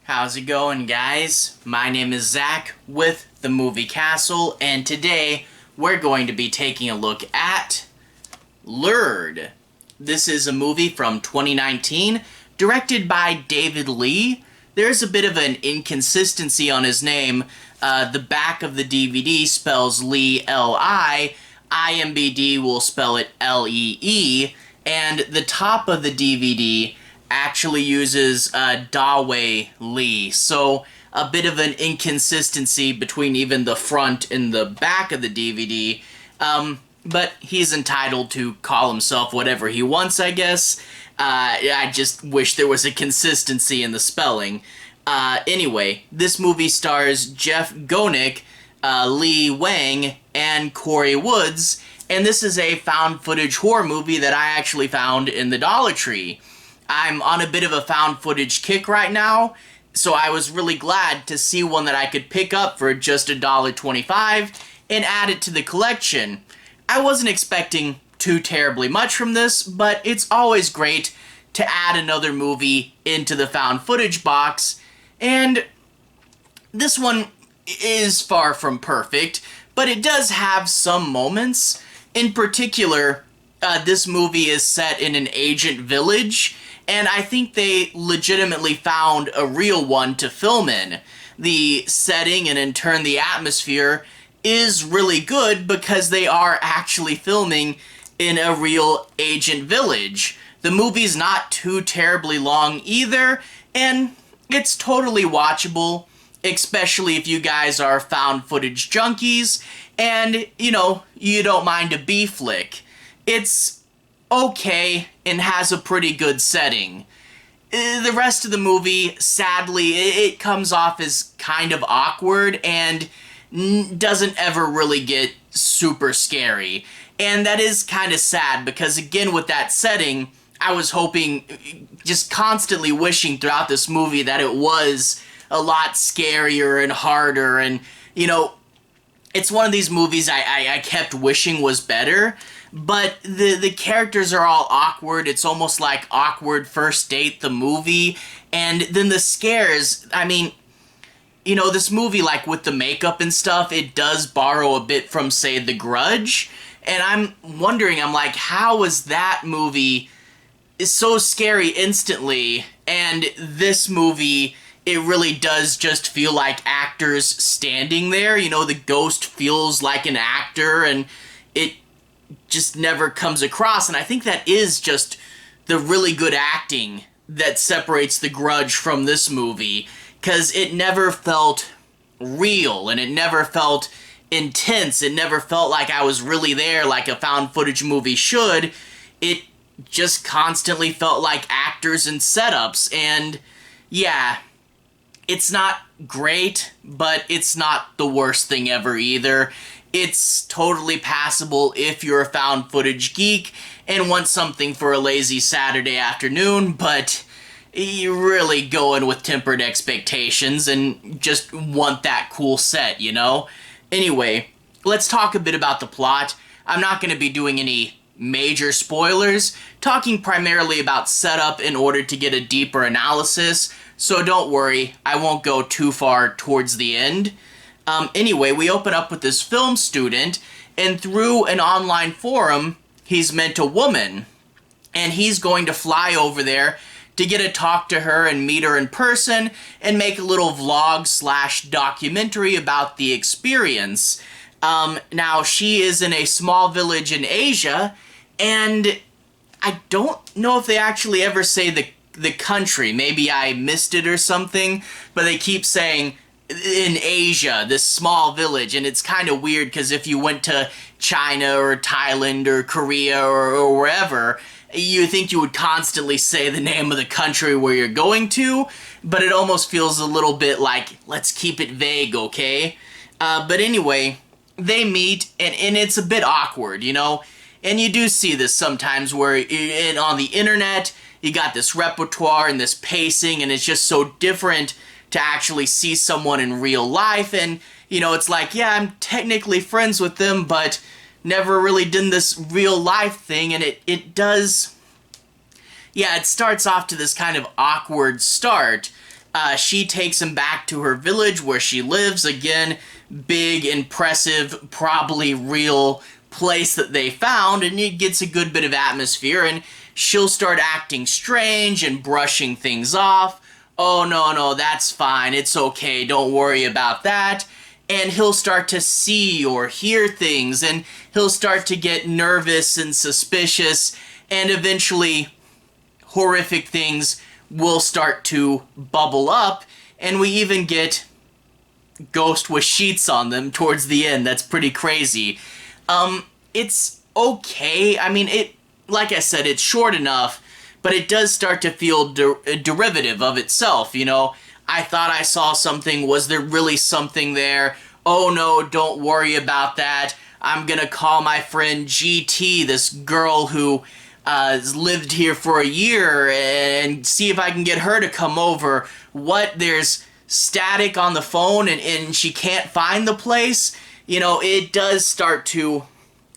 How's it going, guys? My name is Zach with the Movie Castle, and today we're going to be taking a look at Lured. This is a movie from 2019, directed by David Lee. There's a bit of an inconsistency on his name. The back of the DVD spells Lee, L-I. IMDb will spell it L-E-E. And the top of the DVD actually uses Dawei Lee. So a bit of an inconsistency between even the front and the back of the DVD. But he's entitled to call himself whatever he wants, I guess. I just wish there was a consistency in the spelling. Anyway, this movie stars Jeff Gonek, Lee Wang, and Corey Woods, and this is a found footage horror movie that I actually found in the Dollar Tree. I'm on a bit of a found footage kick right now, so I was really glad to see one that I could pick up for just $1.25 and add it to the collection. I wasn't expecting too terribly much from this, but it's always great to add another movie into the found footage box, and this one is far from perfect, but it does have some moments. In particular, this movie is set in an agent village, and I think they legitimately found a real one to film in. The setting and in turn the atmosphere is really good because they are actually filming in a real agent village. The movie's not too terribly long either, and it's totally watchable, especially if you guys are found footage junkies and, you know, you don't mind a B flick. It's okay and has a pretty good setting. The rest of the movie, sadly, it comes off as kind of awkward and doesn't ever really get super scary. And that is kind of sad because, again, with that setting, I was hoping, just constantly wishing throughout this movie that it was a lot scarier and harder, and, you know, it's one of these movies I kept wishing was better, but the characters are all awkward. It's almost like Awkward First Date, the movie, and then the scares, I mean, you know, this movie, like, with the makeup and stuff, it does borrow a bit from, say, The Grudge, and I'm wondering, I'm like, how was that movie so scary instantly, and this movie, it really does just feel like actors standing there. You know, the ghost feels like an actor, and it just never comes across. And I think that is just the really good acting that separates The Grudge from this movie, because it never felt real, and it never felt intense. It never felt like I was really there like a found footage movie should. It just constantly felt like actors and setups, and yeah, it's not great, but it's not the worst thing ever either. It's totally passable if you're a found footage geek and want something for a lazy Saturday afternoon, but you're really going with tempered expectations and just want that cool set, you know? Anyway, let's talk a bit about the plot. I'm not going to be doing any major spoilers, talking primarily about setup in order to get a deeper analysis, so don't worry, I won't go too far towards the end. Anyway, we open up with this film student, and through an online forum, he's met a woman, and he's going to fly over there to get to talk to her and meet her in person, and make a little vlog / documentary about the experience. Now, she is in a small village in Asia, and I don't know if they actually ever say the country. Maybe I missed it or something, but they keep saying in Asia, this small village, and it's kind of weird because if you went to China or Thailand or Korea or wherever, you think you would constantly say the name of the country where you're going to, but it almost feels a little bit like, let's keep it vague, okay? But anyway, they meet, and it's a bit awkward, you know? And you do see this sometimes where on the internet, you got this repertoire and this pacing, and it's just so different to actually see someone in real life, and, you know, it's like, yeah, I'm technically friends with them, but never really done this real life thing, and it does, yeah, it starts off to this kind of awkward start, She takes him back to her village where she lives. Again, big, impressive, probably real place that they found, and it gets a good bit of atmosphere, and she'll start acting strange and brushing things off. Oh, no, that's fine. It's okay. Don't worry about that. And he'll start to see or hear things, and he'll start to get nervous and suspicious, and eventually horrific things will start to bubble up, and we even get ghosts with sheets on them towards the end. That's pretty crazy. It's okay. I mean, like I said, it's short enough, but it does start to feel derivative of itself, you know? I thought I saw something. Was there really something there? Oh no, don't worry about that. I'm gonna call my friend GT, this girl who has lived here for a year, and see if I can get her to come over. What, there's static on the phone and she can't find the place? You know, it does start to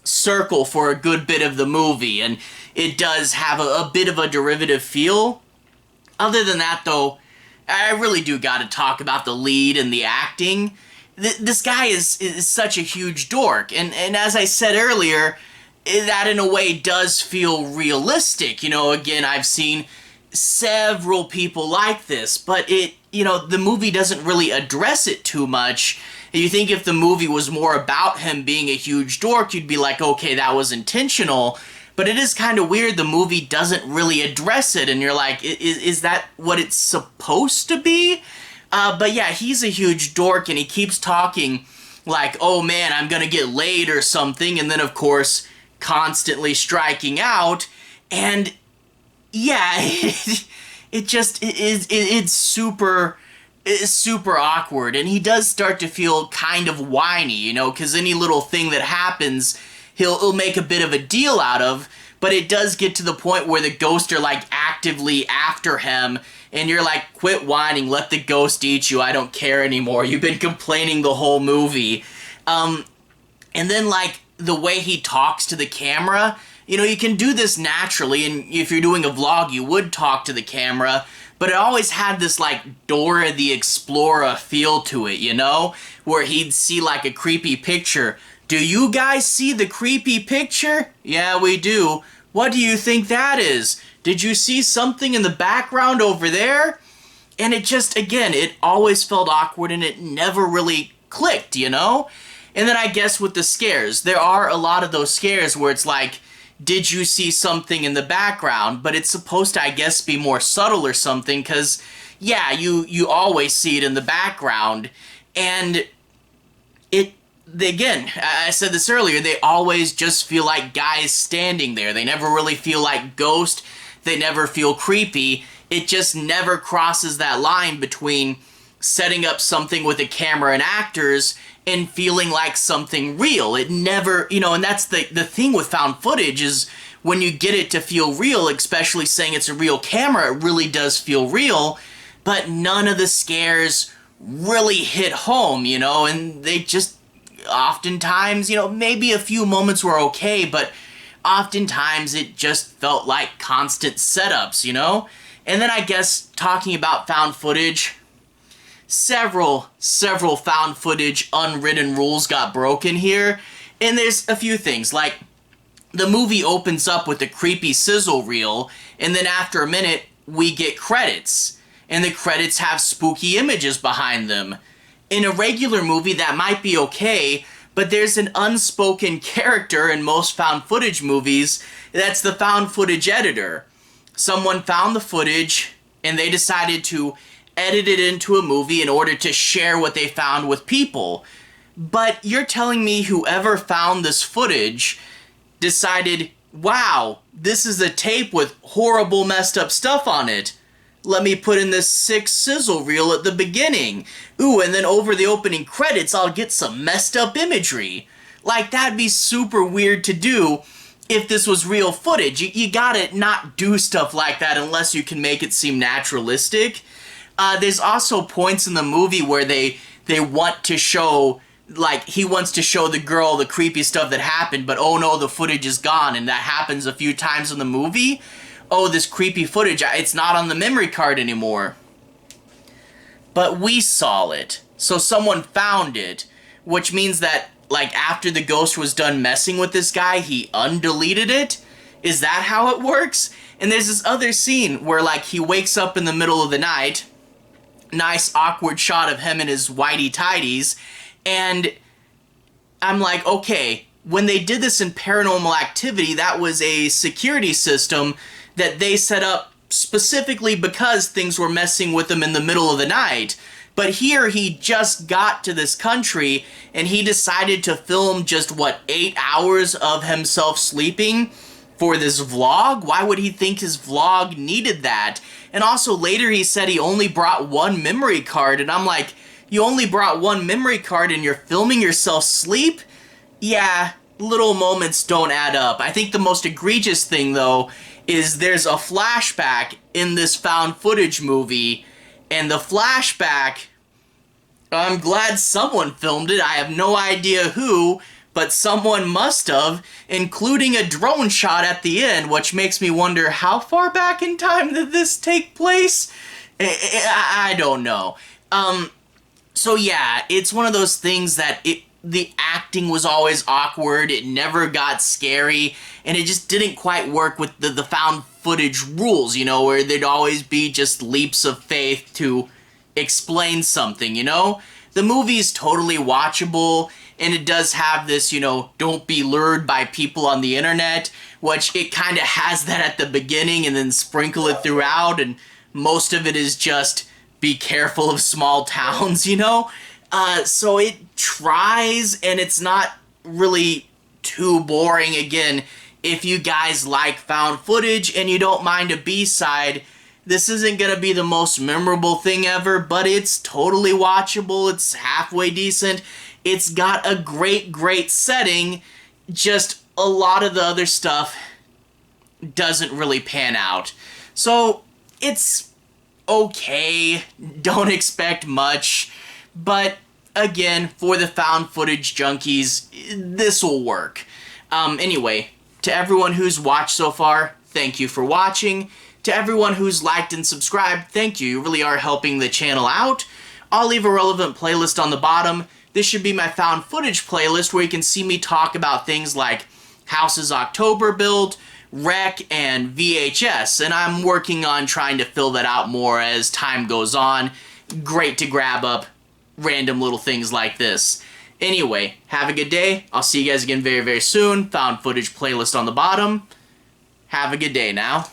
circle for a good bit of the movie, and it does have a bit of a derivative feel. Other than that, though, I really do gotta talk about the lead and the acting. This guy is such a huge dork, and as I said earlier, that in a way does feel realistic. You know, again, I've seen several people like this, but the movie doesn't really address it too much. You think if the movie was more about him being a huge dork, you'd be like, okay, that was intentional. But it is kind of weird the movie doesn't really address it, and you're like, is that what it's supposed to be? But yeah, he's a huge dork, and he keeps talking like, oh man, I'm gonna get laid or something, and then of course, constantly striking out, and yeah, it's super awkward, and he does start to feel kind of whiny, you know, because any little thing that happens, he'll make a bit of a deal out of, but it does get to the point where the ghosts are like actively after him, and you're like, quit whining, let the ghost eat you, I don't care anymore, you've been complaining the whole movie. And then like, the way he talks to the camera, you know, you can do this naturally, and if you're doing a vlog, you would talk to the camera, but it always had this, like, Dora the Explorer feel to it, you know? Where he'd see, like, a creepy picture. Do you guys see the creepy picture? Yeah, we do. What do you think that is? Did you see something in the background over there? And it just, again, it always felt awkward, and it never really clicked, you know? And then I guess with the scares, there are a lot of those scares where it's like, did you see something in the background? But it's supposed to, I guess, be more subtle or something, because, yeah, you always see it in the background. And again, I said this earlier, they always just feel like guys standing there. They never really feel like ghosts. They never feel creepy. It just never crosses that line between setting up something with a camera and actors and feeling like something real. It never, you know, and that's the thing with found footage is when you get it to feel real, especially saying it's a real camera, it really does feel real, but none of the scares really hit home, you know, and they just oftentimes, you know, maybe a few moments were okay, but oftentimes it just felt like constant setups, you know? And then I guess talking about found footage, several found footage unwritten rules got broken here, and there's a few things, like the movie opens up with a creepy sizzle reel, and then after a minute we get credits, and the credits have spooky images behind them. In a regular movie that might be okay, but there's an unspoken character in most found footage movies, that's the found footage editor. Someone found the footage and they decided to edit it into a movie in order to share what they found with people. But you're telling me whoever found this footage decided, wow, this is a tape with horrible messed up stuff on it. Let me put in this sick sizzle reel at the beginning. Ooh, and then over the opening credits, I'll get some messed up imagery. Like, that'd be super weird to do if this was real footage. You gotta not do stuff like that unless you can make it seem naturalistic. There's also points in the movie where they want to show, like, he wants to show the girl the creepy stuff that happened, but oh no, the footage is gone, and that happens a few times in the movie. Oh, this creepy footage, it's not on the memory card anymore. but we saw it. So someone found it, which means that, like, after the ghost was done messing with this guy, he undeleted it? Is that how it works? And there's this other scene where, like, he wakes up in the middle of the night, nice awkward shot of him in his whitey-tidies, and I'm like, okay, when they did this in Paranormal Activity, that was a security system that they set up specifically because things were messing with him in the middle of the night. But here, he just got to this country, and he decided to film just, 8 hours of himself sleeping for this vlog? Why would he think his vlog needed that? And also, later he said he only brought one memory card, and I'm like, you only brought one memory card and you're filming yourself sleep? Yeah, little moments don't add up. I think the most egregious thing, though, is there's a flashback in this found footage movie, and the flashback, I'm glad someone filmed it. I have no idea who, but someone must have, including a drone shot at the end, which makes me wonder how far back in time did this take place? I don't know. So yeah, it's one of those things that the acting was always awkward, it never got scary, and it just didn't quite work with the found footage rules, you know, where there'd always be just leaps of faith to explain something, you know? The movie's totally watchable, and it does have this, you know, don't be lured by people on the internet, which it kind of has that at the beginning and then sprinkle it throughout, and most of it is just be careful of small towns, you know? So it tries, and it's not really too boring. Again, if you guys like found footage and you don't mind a B-side, this isn't gonna be the most memorable thing ever, but it's totally watchable, it's halfway decent, it's got a great setting, just a lot of the other stuff doesn't really pan out. So, it's okay, don't expect much, but again, for the found footage junkies, this will work. Anyway, to everyone who's watched so far, thank you for watching. To everyone who's liked and subscribed, thank you. You really are helping the channel out. I'll leave a relevant playlist on the bottom. This should be my found footage playlist where you can see me talk about things like houses October built, rec, and VHS, and I'm working on trying to fill that out more as time goes on. Great to grab up random little things like this. Anyway, have a good day. I'll see you guys again very soon. Found footage playlist on the bottom. Have a good day now.